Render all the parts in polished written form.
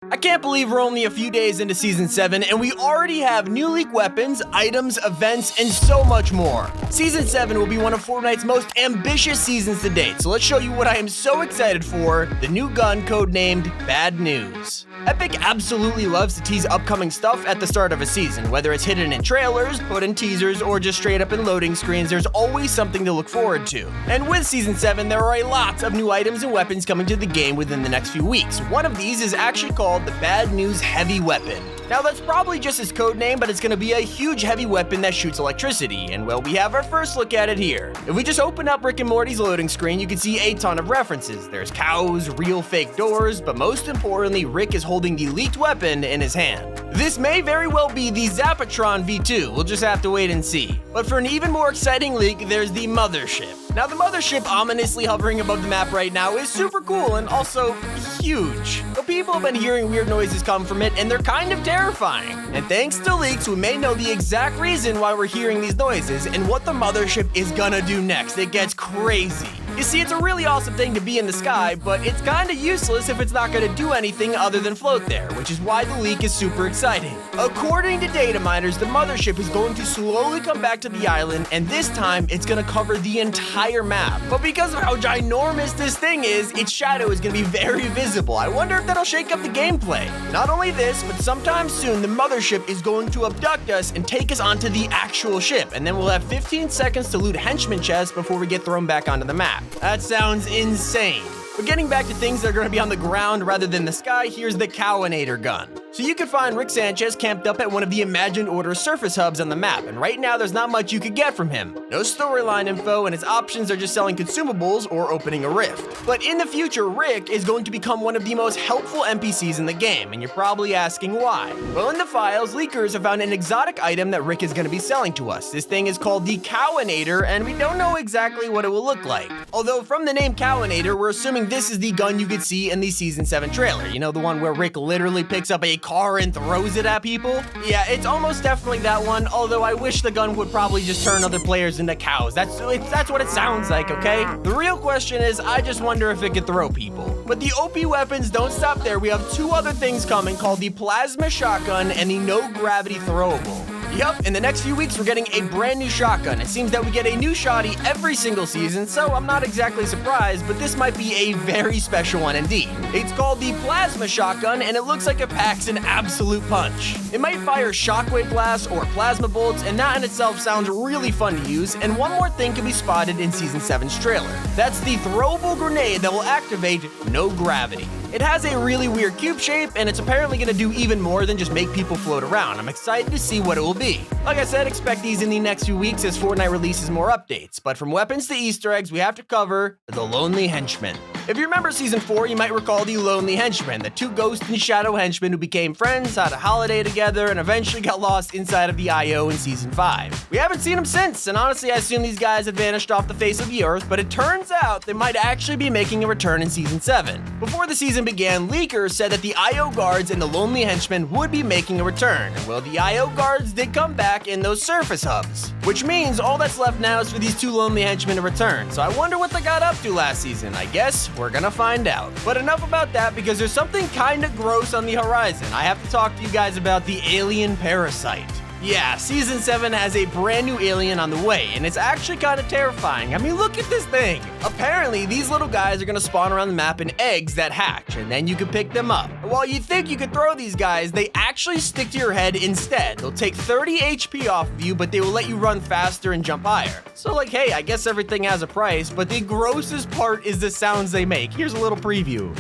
I can't believe we're only a few days into Season 7 and we already have new leak weapons, items, events, and so much more. Season 7 will be one of Fortnite's most ambitious seasons to date, so let's show you what I am so excited for, the new gun codenamed Bad News. Epic absolutely loves to tease upcoming stuff at the start of a season. Whether it's hidden in trailers, put in teasers, or just straight up in loading screens, there's always something to look forward to. And with Season 7, there are a lot of new items and weapons coming to the game within the next few weeks. One of these is actually called the Bad News Heavy Weapon. Now that's probably just his code name, but it's going to be a huge heavy weapon that shoots electricity, and well, we have our first look at it here. If we just open up Rick and Morty's loading screen, you can see a ton of references. There's cows, real fake doors, but most importantly, Rick is holding the leaked weapon in his hand. This may very well be the Zapatron V2, we'll just have to wait and see. But for an even more exciting leak, there's the Mothership. Now the Mothership ominously hovering above the map right now is super cool and also huge. But people have been hearing weird noises come from it and they're kind of terrifying. And thanks to leaks, we may know the exact reason why we're hearing these noises and what the Mothership is gonna do next. It gets crazy. You see, it's a really awesome thing to be in the sky, but it's kinda useless if it's not gonna do anything other than float there, which is why the leak is super exciting. According to data miners, the Mothership is going to slowly come back to the island, and this time it's gonna cover the entire map. But because of how ginormous this thing is, its shadow is gonna be very visible. I wonder if that'll shake up the gameplay. Not only this, but sometime soon the Mothership is going to abduct us and take us onto the actual ship, and then we'll have 15 seconds to loot Henchmen chests before we get thrown back onto the map. That sounds insane. But getting back to things that are going to be on the ground rather than the sky, here's the Cowonator gun. So you could find Rick Sanchez camped up at one of the Imagined Order surface hubs on the map, and right now there's not much you could get from him. No storyline info, and his options are just selling consumables or opening a rift. But in the future, Rick is going to become one of the most helpful NPCs in the game, and you're probably asking why. Well, in the files, leakers have found an exotic item that Rick is going to be selling to us. This thing is called the Cowonator, and we don't know exactly what it will look like. Although from the name Cowonator, we're assuming this is the gun you could see in the Season 7 trailer. You know, the one where Rick literally picks up a car and throws it at people? Yeah, it's almost definitely that one, although I wish the gun would probably just turn other players into cows. That's what it sounds like, okay? The real question is, I just wonder if it could throw people. But the OP weapons don't stop there. We have two other things coming called the Plasma Shotgun and the No Gravity Throwable. Yup, in the next few weeks, we're getting a brand new shotgun. It seems that we get a new shotty every single season, so I'm not exactly surprised, but this might be a very special one indeed. It's called the Plasma Shotgun, and it looks like it packs an absolute punch. It might fire shockwave blasts or plasma bolts, and that in itself sounds really fun to use, and one more thing can be spotted in Season 7's trailer. That's the throwable grenade that will activate No Gravity. It has a really weird cube shape, and it's apparently going to do even more than just make people float around. I'm excited to see what it will be. Like I said, expect these in the next few weeks as Fortnite releases more updates, but from weapons to Easter eggs, we have to cover the Lonely Henchmen. If you remember Season 4, you might recall the Lonely Henchmen, the two ghost and shadow henchmen who became friends, had a holiday together, and eventually got lost inside of the IO in Season 5. We haven't seen them since, and honestly I assume these guys had vanished off the face of the earth, but it turns out they might actually be making a return in Season 7. Before the season began, leakers said that the IO guards and the Lonely Henchmen would be making a return, and well, the IO guards did come back in those surface hubs, which means all that's left now is for these two Lonely Henchmen to return. So I wonder what they got up to last season. I guess we're gonna find out. But enough about that, because there's something kinda gross on the horizon. I have to talk to you guys about the alien parasite. Yeah, Season 7 has a brand new alien on the way, and it's actually kind of terrifying. I mean, look at this thing. Apparently, these little guys are gonna spawn around the map in eggs that hatch, and then you can pick them up. While you think you could throw these guys, they actually stick to your head instead. They'll take 30 HP off of you, but they will let you run faster and jump higher. So like, hey, I guess everything has a price, but the grossest part is the sounds they make. Here's a little preview.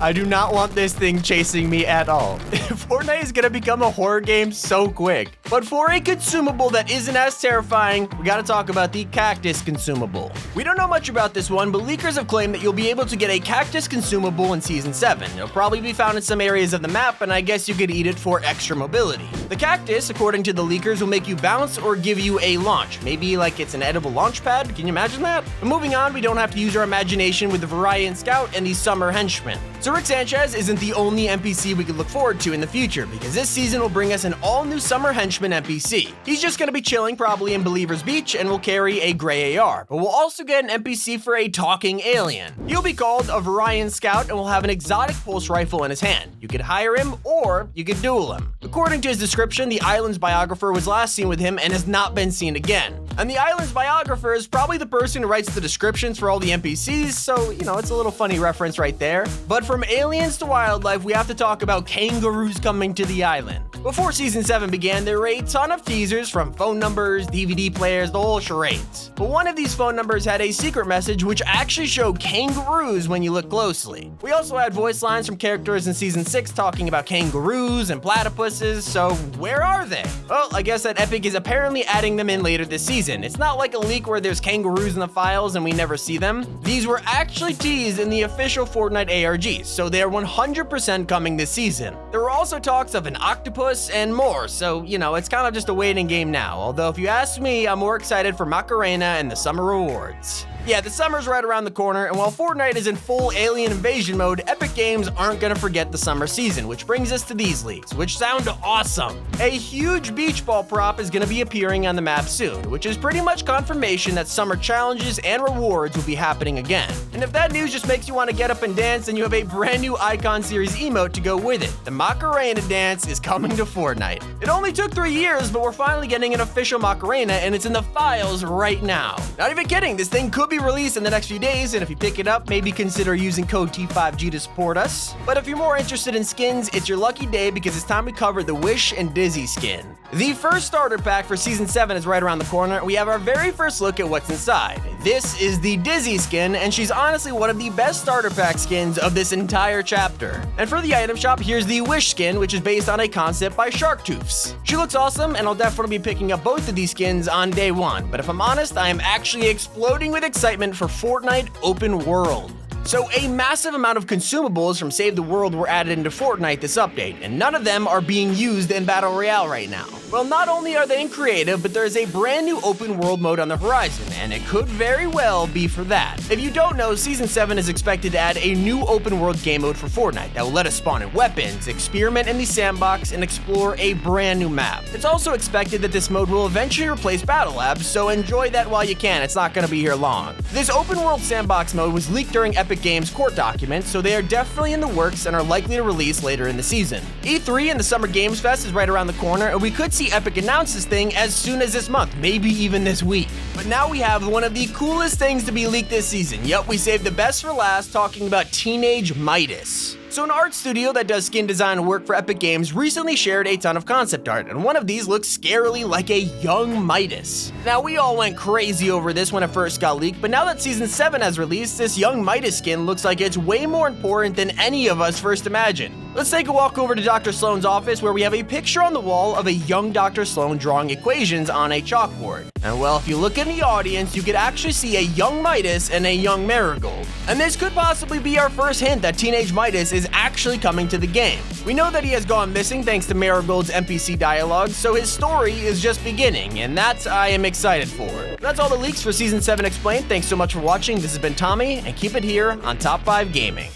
I do not want this thing chasing me at all. Fortnite is gonna become a horror game so quick. But for a consumable that isn't as terrifying, we gotta talk about the Cactus consumable. We don't know much about this one, but leakers have claimed that you'll be able to get a Cactus consumable in Season 7. It'll probably be found in some areas of the map, and I guess you could eat it for extra mobility. The Cactus, according to the leakers, will make you bounce or give you a launch. Maybe like it's an edible launch pad, can you imagine that? But moving on, we don't have to use our imagination with the Variant Scout and the Summer Henchmen. So Rick Sanchez isn't the only NPC we could look forward to in the future, because this season will bring us an all-new Summer Henchman Henchman NPC. He's just gonna be chilling probably in Believer's Beach and will carry a gray AR, but we'll also get an NPC for a talking alien. He'll be called a Varian Scout and will have an exotic pulse rifle in his hand. You could hire him or you could duel him. According to his description, the island's biographer was last seen with him and has not been seen again. And the island's biographer is probably the person who writes the descriptions for all the NPCs, so, you know, it's a little funny reference right there. But from aliens to wildlife, we have to talk about kangaroos coming to the island. Before Season 7 began, there were a ton of teasers from phone numbers, DVD players, the whole charades. But one of these phone numbers had a secret message which actually showed kangaroos when you look closely. We also had voice lines from characters in Season 6 talking about kangaroos and platypuses, so where are they? Well, I guess that Epic is apparently adding them in later this season. It's not like a leak where there's kangaroos in the files and we never see them. These were actually teased in the official Fortnite ARGs, so they're 100% coming this season. There were also talks of an octopus and more, so, you know, it's kind of just a waiting game now. Although if you ask me, I'm more excited for Macarena and the summer rewards. Yeah, the summer's right around the corner, and while Fortnite is in full alien invasion mode, Epic Games aren't gonna forget the summer season, which brings us to these leaks, which sound awesome. A huge beach ball prop is gonna be appearing on the map soon, which is pretty much confirmation that summer challenges and rewards will be happening again. And if that news just makes you want to get up and dance, then you have a brand new Icon Series emote to go with it. The Macarena dance is coming to Fortnite. It only took 3 years, but we're finally getting an official Macarena, and it's in the files right now. Not even kidding, this thing could be released in the next few days, and if you pick it up, maybe consider using code T5G to support us. But if you're more interested in skins, it's your lucky day because it's time to cover the Wish and Dizzy skin. The first starter pack for Season 7 is right around the corner. We have our very first look at what's inside. This is the Dizzy skin, and she's honestly one of the best starter pack skins of this entire chapter. And for the item shop, here's the Wish skin, which is based on a concept by Sharktoofs. She looks awesome, and I'll definitely be picking up both of these skins on day one, but if I'm honest, I am actually exploding with excitement for Fortnite Open World. So a massive amount of consumables from Save the World were added into Fortnite this update, and none of them are being used in Battle Royale right now. Well, not only are they in creative, but there's a brand new open world mode on the horizon, and it could very well be for that. If you don't know, Season 7 is expected to add a new open world game mode for Fortnite that will let us spawn in weapons, experiment in the sandbox, and explore a brand new map. It's also expected that this mode will eventually replace Battle Labs, so enjoy that while you can, it's not going to be here long. This open world sandbox mode was leaked during Epic Games court documents, so they are definitely in the works and are likely to release later in the season. E3 and the Summer Games Fest is right around the corner, and we could see Epic announce this thing as soon as this month, maybe even this week. But now we have one of the coolest things to be leaked this season. Yup, we saved the best for last, talking about Teenage Midas. So an art studio that does skin design work for Epic Games recently shared a ton of concept art, and one of these looks scarily like a young Midas. Now, we all went crazy over this when it first got leaked, but now that Season 7 has released, this young Midas skin looks like it's way more important than any of us first imagined. Let's take a walk over to Dr. Sloan's office, where we have a picture on the wall of a young Dr. Sloan drawing equations on a chalkboard. And well, if you look in the audience, you could actually see a young Midas and a young Marigold. And this could possibly be our first hint that Teenage Midas is actually coming to the game. We know that he has gone missing thanks to Marigold's NPC dialogue, so his story is just beginning, and that I am excited for. That's all the leaks for Season 7 Explained. Thanks so much for watching. This has been Tommy, and keep it here on Top 5 Gaming.